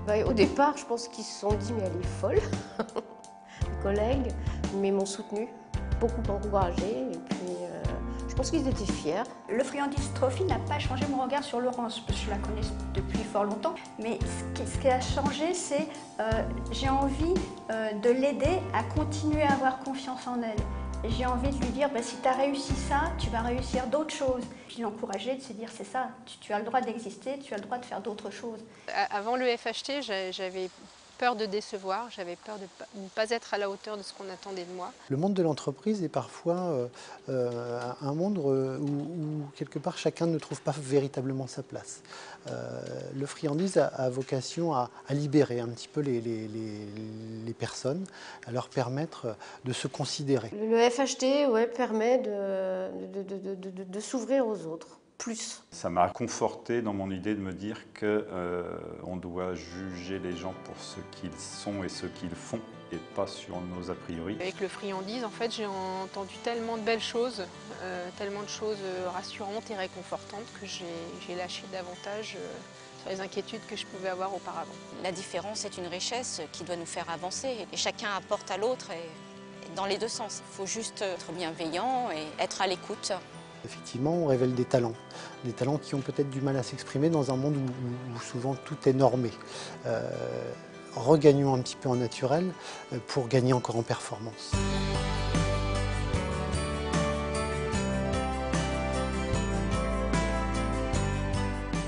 Au départ, je pense qu'ils se sont dit mais elle est folle. Les collègues, mais m'ont soutenue, beaucoup encouragée et puis je pense qu'ils étaient fiers. Le Friandises Trophy n'a pas changé mon regard sur Laurence, parce que je la connais depuis fort longtemps. Mais ce qui a changé, c'est j'ai envie de l'aider à continuer à avoir confiance en elle. J'ai envie de lui dire, si tu as réussi ça, tu vas réussir d'autres choses. Puis l'encourager, de se dire, c'est ça, tu as le droit d'exister, tu as le droit de faire d'autres choses. Avant le FHT, j'avais peur de décevoir, j'avais peur de ne pas être à la hauteur de ce qu'on attendait de moi. Le monde de l'entreprise est parfois un monde où quelque part chacun ne trouve pas véritablement sa place. Le Friandises a vocation à libérer un petit peu les personnes, à leur permettre de se considérer. Le FHT permet de s'ouvrir aux autres. Plus. Ça m'a conforté dans mon idée de me dire qu'on doit juger les gens pour ce qu'ils sont et ce qu'ils font et pas sur nos a priori. Avec le Friandises, en fait, j'ai entendu tellement de belles choses, tellement de choses rassurantes et réconfortantes que j'ai lâché davantage sur les inquiétudes que je pouvais avoir auparavant. La différence est une richesse qui doit nous faire avancer et chacun apporte à l'autre et dans les deux sens. Il faut juste être bienveillant et être à l'écoute. Effectivement, on révèle des talents qui ont peut-être du mal à s'exprimer dans un monde où souvent tout est normé. Regagnons un petit peu en naturel pour gagner encore en performance.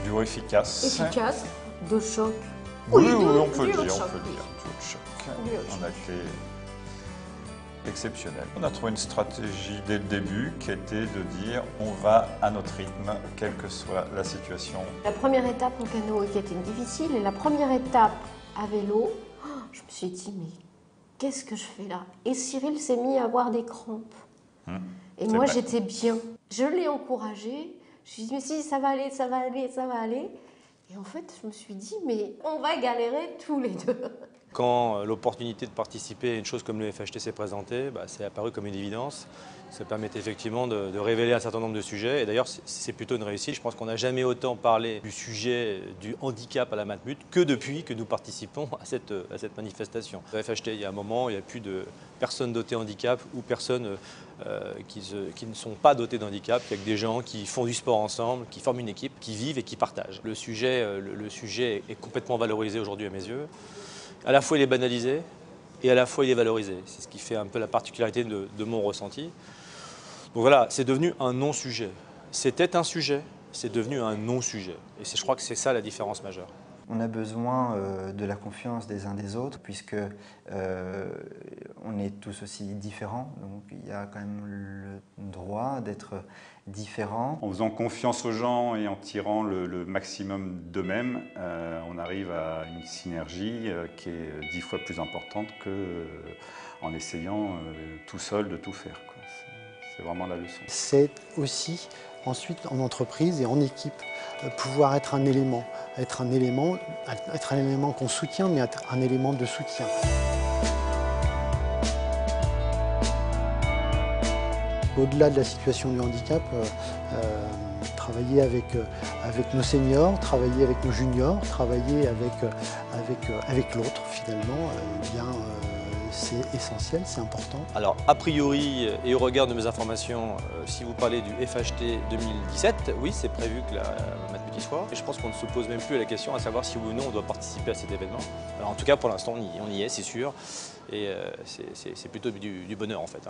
Dur, efficace. Efficace, de choc. Oui, on peut le dire, dur de choc. On a été exceptionnel. On a trouvé une stratégie dès le début qui était de dire on va à notre rythme, quelle que soit la situation. La première étape en canot qui était difficile et la première étape à vélo, je me suis dit mais qu'est-ce que je fais là? Et Cyril s'est mis à avoir des crampes. Et moi j'étais bien. Je l'ai encouragé, je lui ai dit mais si ça va aller, ça va aller, ça va aller. Et en fait je me suis dit mais on va galérer tous les deux. Quand l'opportunité de participer à une chose comme le FHT s'est présentée, c'est apparu comme une évidence. Ça permettait effectivement de révéler un certain nombre de sujets. Et d'ailleurs, c'est plutôt une réussite. Je pense qu'on n'a jamais autant parlé du sujet du handicap à la Matmut que depuis que nous participons à cette manifestation. Le FHT, il y a un moment, il n'y a plus de personnes dotées de handicap ou personnes qui ne sont pas dotées de handicap. Il y a que des gens qui font du sport ensemble, qui forment une équipe, qui vivent et qui partagent. Le sujet est complètement valorisé aujourd'hui à mes yeux. À la fois il est banalisé et à la fois il est valorisé. C'est ce qui fait un peu la particularité de mon ressenti. Donc voilà, c'est devenu un non-sujet. C'était un sujet, c'est devenu un non-sujet. Et je crois que c'est ça la différence majeure. On a besoin de la confiance des uns des autres puisque on est tous aussi différents. Donc il y a quand même le droit d'être différent. En faisant confiance aux gens et en tirant le maximum d'eux-mêmes, on arrive à une synergie qui est 10 fois plus importante qu'en essayant tout seul de tout faire. C'est vraiment la leçon. C'est aussi ensuite en entreprise et en équipe pouvoir être un élément qu'on soutient, mais être un élément de soutien. Au-delà de la situation du handicap, travailler avec nos seniors, travailler avec nos juniors, travailler avec l'autre finalement, c'est essentiel, c'est important. Alors, a priori, et au regard de mes informations, si vous parlez du FHT 2017, oui, c'est prévu que la Matmut y soit. Et je pense qu'on ne se pose même plus la question à savoir si oui ou non on doit participer à cet événement. Alors, en tout cas, pour l'instant, on y est, c'est sûr. Et c'est plutôt du bonheur, en fait.